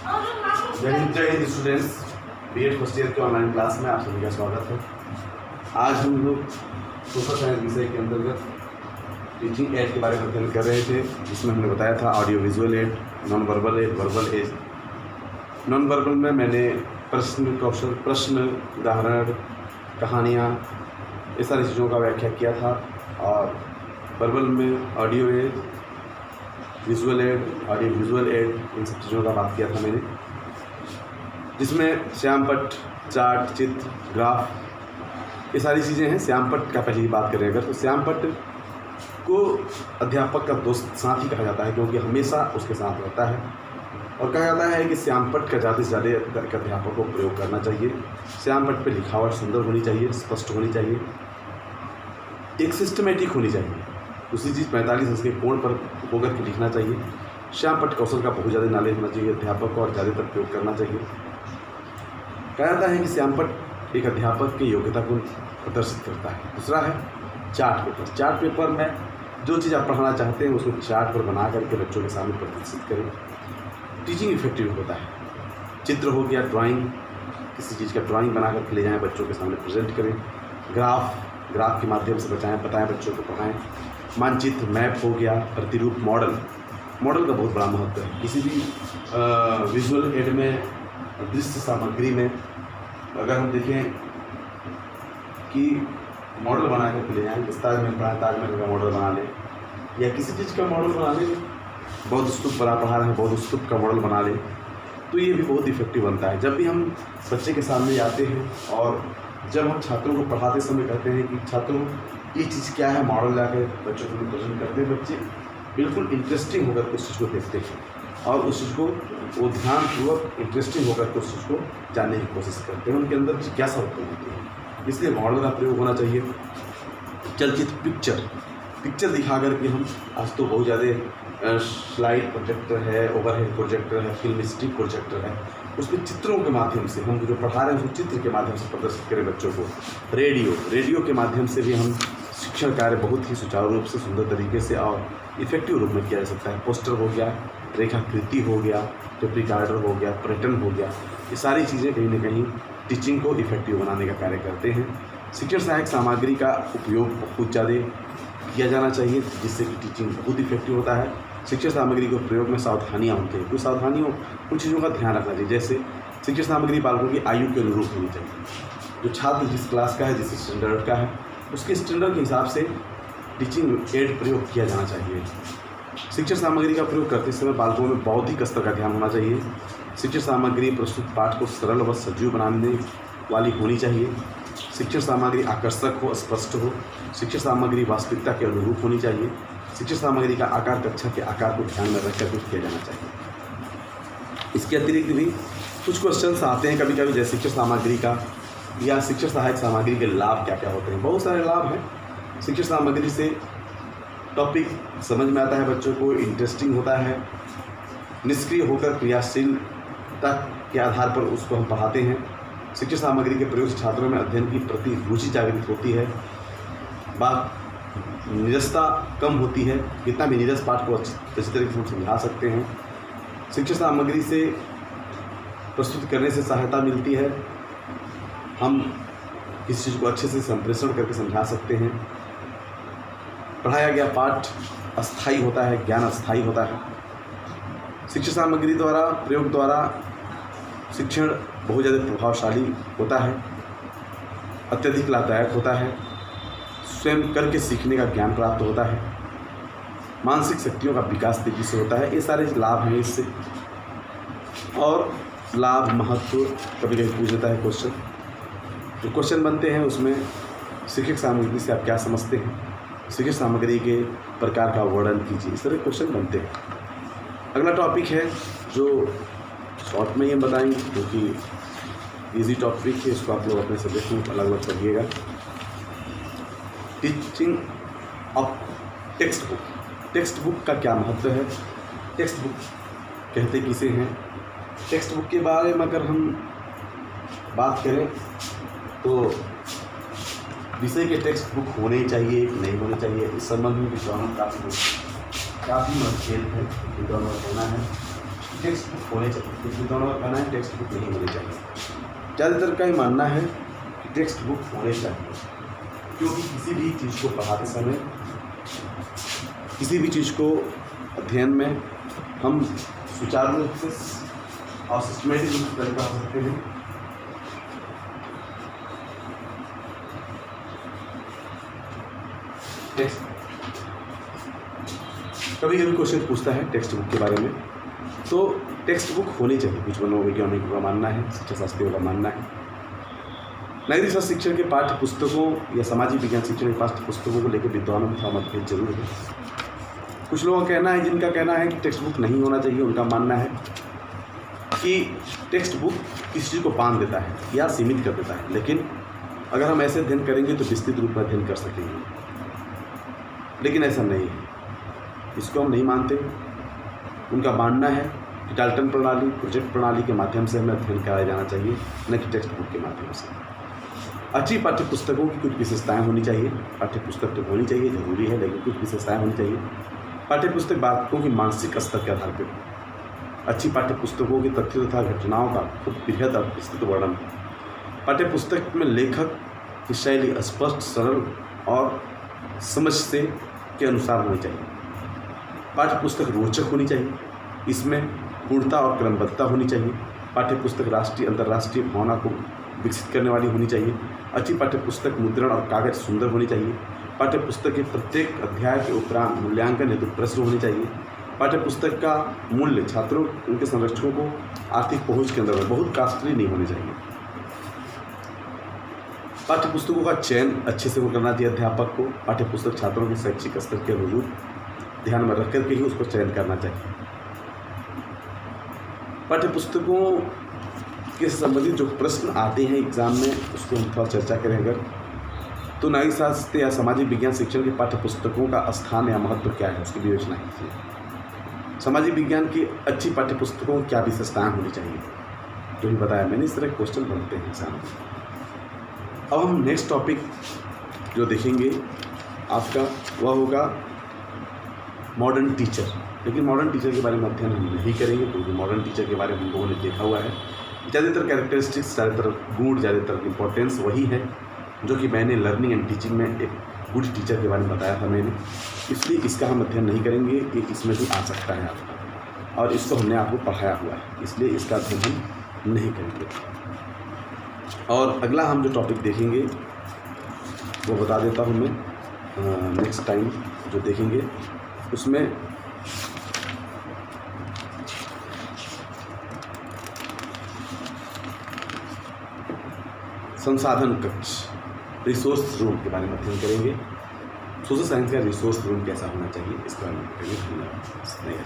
जय हिंद students, BEd first year के ऑनलाइन क्लास में आप सभी का स्वागत है। आज हम लोग सोशल साइंस विषय के अंतर्गत टीचिंग एड के बारे में अध्ययन कर रहे थे, जिसमें हमने बताया था audio visual aid, non verbal aid, verbal aid. Non verbal में मैंने प्रश्न कौशल, प्रश्न, उदाहरण, कहानियाँ, इस सारी चीज़ों का व्याख्या किया था। और वर्बल में audio aid, visual aid, audio visual aid, इन सब चीज़ों का बात किया था मैंने, जिसमें श्यामपट्ट, चार्ट, चित्र, ग्राफ, ये सारी चीज़ें हैं। श्यामपट्ट का पहले ही बात करें अगर, तो श्यामपट्ट को अध्यापक का दोस्त साथी कहा जाता है, क्योंकि हमेशा उसके साथ रहता है। और कहा जाता है कि श्यामपट्ट का ज़्यादा से ज़्यादा एक अध्यापक को प्रयोग करना चाहिए। श्यामपट्ट पे लिखावट सुंदर होनी चाहिए, स्पष्ट होनी चाहिए, एक सिस्टमेटिक होनी चाहिए। दूसरी चीज़ 45 अंश के कोण पर होकर के लिखना चाहिए। श्यामपट्ट कौशल का बहुत ज़्यादा नॉलेज होना चाहिए अध्यापक को, और ज़्यादातर प्रयोग करना चाहिए। कहा जाता है कि श्यामपट्ट एक अध्यापक की योग्यता को प्रदर्शित करता है। दूसरा है चार्ट पेपर। चार्ट पेपर में जो चीज़ आप पढ़ाना चाहते हैं उसको चार्ट पर बना करके बच्चों के सामने प्रदर्शित करें। टीचिंग इफेक्टिव होता है। चित्र हो गया, ड्राइंग, किसी चीज़ का ड्राइंग बना करके ले जाएँ, बच्चों के सामने प्रेजेंट करें। ग्राफ के माध्यम से बताएं बच्चों को पढ़ाएं। मानचित्र, मैप हो गया, प्रतिरूप, मॉडल का बहुत बड़ा महत्व है। किसी भी विजुअल एड में, दृश्य सामग्री में अगर हम देखें कि मॉडल बना कर ले जाएँ, ताजमहल का मॉडल बना लें, या किसी चीज़ का मॉडल बना लें, बौद्ध स्तूप बना पढ़ा रहे हैं, बौद्ध स्तूप का मॉडल बना लें, तो ये भी बहुत इफेक्टिव बनता है। जब भी हम बच्चे के सामने आते हैं और जब हम छात्रों को पढ़ाते समय कहते हैं कि छात्रों ये चीज़ क्या है, मॉडल ला कर बच्चों को प्रेजेंट करते हैं, बच्चे बिल्कुल इंटरेस्टिंग होकर उस चीज़ को देखते हैं और उस चीज़ को वो ध्यानपूर्वक इंटरेस्टिंग होकर उस चीज़ को जानने की कोशिश करते हैं। उनके अंदर जिज्ञासा उत्पन्न होती है, इसलिए मॉडल का प्रयोग होना चाहिए। चलचित्र, पिक्चर दिखा करके हम, आज तो बहुत ज़्यादा स्लाइड प्रोजेक्टर है, ओवरहेड प्रोजेक्टर है, फिल्म स्टिक प्रोजेक्टर है, उसमें चित्रों के माध्यम से हम जो पढ़ा रहे हैं उसको चित्र के माध्यम से प्रदर्शित करें बच्चों को। रेडियो के माध्यम से भी हम शिक्षण कार्य बहुत ही सुचारू रूप से, सुंदर तरीके से और इफेक्टिव रूप में किया जा सकता है। पोस्टर हो गया, रेखाकृति हो गया, टेप रिकॉर्डर हो गया, पर्यटन हो गया, ये सारी चीज़ें कहीं ना कहीं टीचिंग को इफेक्टिव बनाने का कार्य करते हैं। शिक्षण सहायक सामग्री का उपयोग बहुत ज़्यादा किया जाना चाहिए, जिससे कि टीचिंग बहुत इफेक्टिव होता है। शिक्षण सामग्री के प्रयोग में सावधानियाँ होती हैं, कुछ सावधानियों, कुछ चीज़ों का ध्यान रखना चाहिए। जैसे शिक्षण सामग्री बालकों की आयु के अनुरूप होनी चाहिए। जो छात्र जिस क्लास का है, जिस स्टैंडर्ड का है, उसके स्टैंडर्ड के हिसाब से टीचिंग एड प्रयोग किया जाना चाहिए। शिक्षण सामग्री का प्रयोग करते समय बालकों में बौद्धिक स्तर का ध्यान होना चाहिए। शिक्षण सामग्री प्रस्तुत पाठ को सरल व सजीव बनाने वाली होनी चाहिए। शिक्षण सामग्री आकर्षक हो, स्पष्ट हो। शिक्षण सामग्री वास्तविकता के अनुरूप होनी चाहिए। शिक्षण सामग्री का आकार कक्षा के आकार को ध्यान में रखकर कुछ किया जाना चाहिए। इसके अतिरिक्त भी कुछ क्वेश्चंस आते हैं कभी कभी, जैसे शिक्षण सामग्री का या शिक्षण सहायक सामग्री के लाभ क्या क्या होते हैं। बहुत सारे लाभ हैं। शिक्षण सामग्री से टॉपिक समझ में आता है, बच्चों को इंटरेस्टिंग होता है। निष्क्रिय होकर क्रियाशीलता के आधार पर उसको हम पढ़ाते हैं। शिक्षण सामग्री के प्रयोग से छात्रों में अध्ययन की प्रति रुचि जागृत होती है। निरसता कम होती है, कितना भी नीरस पाठ को अच्छी तरीके से हम समझा सकते हैं। शिक्षण सामग्री से प्रस्तुत करने से सहायता मिलती है, हम किसी चीज़ को अच्छे से संप्रेषण करके समझा सकते हैं। पढ़ाया गया पाठ अस्थायी होता है, ज्ञान अस्थायी होता है। शिक्षण सामग्री द्वारा, प्रयोग द्वारा शिक्षण बहुत ज़्यादा प्रभावशाली होता है, अत्यधिक लाभदायक होता है। स्वयं करके सीखने का ज्ञान प्राप्त होता है। मानसिक शक्तियों का विकास तेजी से होता है। ये सारे लाभ हैं इससे। और लाभ, महत्व कभी कभी पूछ देता है क्वेश्चन। जो क्वेश्चन बनते हैं उसमें शिक्षक सामग्री से आप क्या समझते हैं, शिक्षण सामग्री के प्रकार का वर्णन कीजिए, इस तरह क्वेश्चन बनते हैं। अगला टॉपिक है जो शॉर्ट में ये बताएंगे, क्योंकि इजी टॉपिक है, इसको आप लोग अपने सब्जेक्ट में अलग अलग पढ़िएगा। Teaching of text book. Text book का क्या महत्व है, टेक्स्ट बुक कहते किसे हैं। टेक्स्ट बुक के बारे में अगर हम बात करें तो विषय के टेक्स्ट बुक होने चाहिए, नहीं होने चाहिए, इस संबंध में विद्वानों काफ़ी मतभेद है, विद्वानों का कहना है टेक्स्ट बुक होने चाहिए। कुछ विद्वानों का कहना है टेक्स्ट बुक नहीं होने चाहिए। ज़्यादातर का ही मानना है कि टेक्स्ट बुक होने चाहिए, क्योंकि किसी भी चीज़ को पढ़ाते समय, किसी भी चीज़ को अध्ययन में हम सुचारू रूप से और सिस्टमेटिक रूप से तरीका हो सकते हैं। टेक्स्ट कभी कभी क्वेश्चन पूछता है टेक्स्ट बुक के बारे में, तो टेक्स्ट बुक होनी चाहिए। कुछ मनोवैज्ञानिकों का मानना है, शिक्षा शास्त्रियों का मानना है। नागरिक शास्त्र शिक्षण के पाठ्य पुस्तकों या सामाजिक विज्ञान शिक्षण के पाठ्य पुस्तकों को लेकर विद्वानों में थोड़ा मतभेद जरूर है। कुछ लोगों का कहना है, जिनका कहना है कि टेक्स्ट बुक नहीं होना चाहिए, उनका मानना है कि टेक्स्ट बुक किसी चीज़ को बांध देता है या सीमित कर देता है, लेकिन अगर हम ऐसे अध्ययन करेंगे तो विस्तृत रूप में अध्ययन कर सकेंगे, लेकिन ऐसा नहीं है, इसको हम नहीं मानते। उनका मानना है कि डाल्टन प्रणाली, प्रोजेक्ट प्रणाली के माध्यम से हमें अध्ययन कराया जाना चाहिए, न कि टेक्स्ट बुक के माध्यम से। अच्छी पाठ्य पुस्तकों की कुछ विशेषताएं होनी चाहिए। पाठ्य पुस्तक तो होनी चाहिए, जरूरी है, लेकिन कुछ विशेषताएं होनी चाहिए। पाठ्य पुस्तक बातों की मानसिक स्तर के आधार पर। अच्छी पाठ्य पुस्तकों के तथ्यों तथा घटनाओं का खूब बृहद और विस्तृत वर्णन। पाठ्य पुस्तक में लेखक की शैली स्पष्ट, सरल और समझ से के अनुसार होनी चाहिए। पाठ्य पुस्तक रोचक होनी चाहिए, इसमें पूर्णता और क्रमबद्धता होनी चाहिए। पाठ्य पुस्तक राष्ट्रीय अंतर्राष्ट्रीय भावना को विकसित करने वाली होनी चाहिए। अच्छी पाठ्य पुस्तक मुद्रण और कागज सुंदर होनी चाहिए। पाठ्य पुस्तक के प्रत्येक अध्याय के उपरांत मूल्यांकन हेतु प्रश्न होने चाहिए। पाठ्य पुस्तक का मूल्य छात्रों, उनके संरक्षकों को आर्थिक पहुंच के अंदर बहुत कॉस्टली नहीं होने चाहिए। पाठ्य पुस्तकों का चयन अच्छे से करना चाहिए अध्यापक को। पाठ्य पुस्तक छात्रों के शैक्षिक स्तर के अनुरूप ध्यान में रख करके ही उसको चयन करना चाहिए। पाठ्य पुस्तकों के संबंधित जो प्रश्न आते हैं एग्जाम में, उसको हम थोड़ा चर्चा करें अगर, तो नागरिक शास्त्र या सामाजिक विज्ञान शिक्षण के पाठ्य पुस्तकों का स्थान या महत्व क्या है, उसकी विवेचना कीजिए। सामाजिक विज्ञान की अच्छी पाठ्य पुस्तकों की क्या विशेषताएं होनी चाहिए, जो भी बताया मैंने। इस तरह के क्वेश्चन बनते हैं एग्जाम में। अब हम नेक्स्ट टॉपिक जो देखेंगे आपका, वह होगा मॉडर्न टीचर। लेकिन मॉडर्न टीचर के बारे में अध्ययन हम नहीं करेंगे, क्योंकि मॉडर्न टीचर के बारे में हम लोगों ने देखा हुआ है। ज़्यादातर कैरेक्टरिस्टिक्स, ज़्यादातर गुण, ज़्यादातर इंपॉर्टेंस वही है जो कि मैंने लर्निंग एंड टीचिंग में एक गुड टीचर के बारे में बताया था मैंने। इसलिए इसका हम अध्ययन नहीं करेंगे, ये इसमें भी आ सकता है आपका, और इसको हमने आपको पढ़ाया हुआ है, इसलिए इसका अध्ययन हम नहीं करेंगे। और अगला हम जो टॉपिक देखेंगे वो बता देता हूँ मैं। नेक्स्ट टाइम जो देखेंगे उसमें संसाधन कक्ष, रिसोर्स रूम के बारे में अध्ययन करेंगे। सोशल साइंस का रिसोर्स रूम कैसा होना चाहिए, इसके बारे में करेंगे।